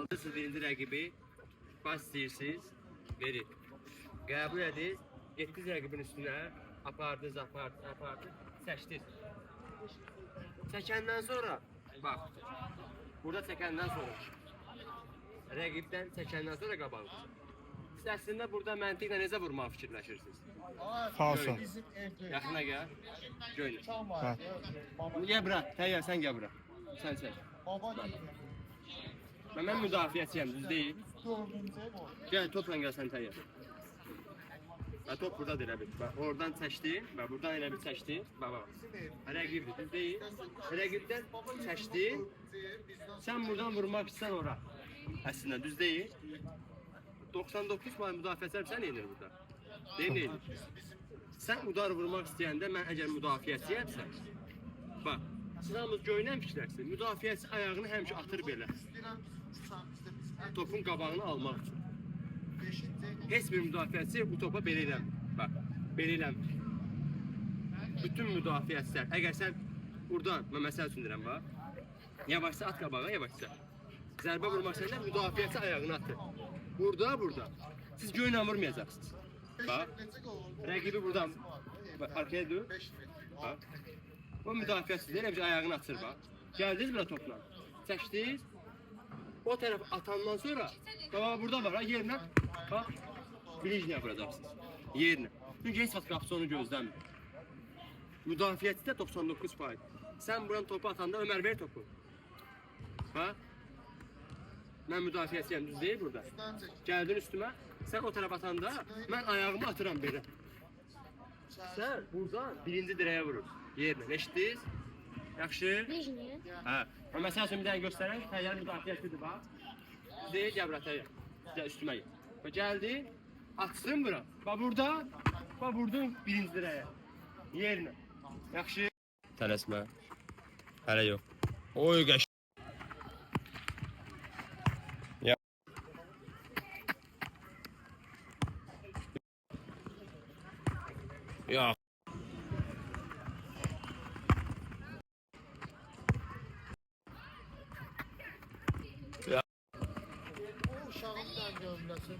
aldı. Siz birinci rəqibi baş istəyirsiniz, verir. Qəbul edin, getdiniz rəqibin üstünə, apardınız, seçdiniz. Çəkəndən sonra, bax, burada çəkəndən sonra, rəqibdən çəkəndən sonra qabağınız. Siz əslində burada məntiqlə necə vurmağı fikirləşirsiniz? Falso. Yaxına gəl, görün. Gəl bura, təyyar, sən gəl bura. Sən çək. Mən müdafiəçiyəm, düz deyil. Gəl, topla gəl sən təyyar. Top burada elə bir. Oradan çəkdin, buradan elə bir çəkdin. Rəqibdir, düz deyil. Rəqibdən çəkdin. Sən buradan vurmaq istəyən ora. Əslində, düz deyil. 99 may müdafiəçilər sən edir burada. Deyil, neydir? Sən udar vurmaq istəyəndə, mən əgər müdafiəçiyəmsən, bax, siz hamınız göynən fikirlərsiniz. Müdafiəçi ayağını həmişə atır belə. Topun qabağını almaq üçün. Heç bir müdafiəçi bu topa belə eləmir. Bax, belə eləmir. Bütün müdafiəçilər, əgər sən buradan, mən məsəl üçün deyirəm, bax, yavaşca at qabağa, yavaşca. Zərbə vurmaq istəyəndə müdafiəçi ayağını atır. Burada. Siz göynə vurmayacaqsınız. Bax, rəqibi buradan arkaya dön. Bax, o müdafiəçidir, elə bir ayağını atır, bax. Gəldiniz bura topla, çəkdiniz. O tərəf atandan sonra, qabağa burada var, yerinə, bax, bilicniyə vuracaqsınız, yerinə. Çünki heç vaxt qapısı onu gözləmir. Müdafiəçidə 99%. Sən buranın topu atanda Ömər ver topu. Bax, mən müdafiəçiyəm, düz deyil burada. Gəldin üstümə, sən o tərəf atanda, mən ayağımı atıram belə. Sən buradan birinci dirəyə vurur, yerinə, eşitdiniz? Yaxşı? Hə, məsəl üçün bir dənə göstərək, təyyar müdafiəçidir, bax. Düz deyil, gəl bura təyyar, gəl üstümə gəl. Gəldin, atsın bura, bax burada, bax vurdun birinci dirəyə, yerinə. Yaxşı? Tələsmə, hələ yox. Oy, qəş. Ya. O uşağın da gömləsin,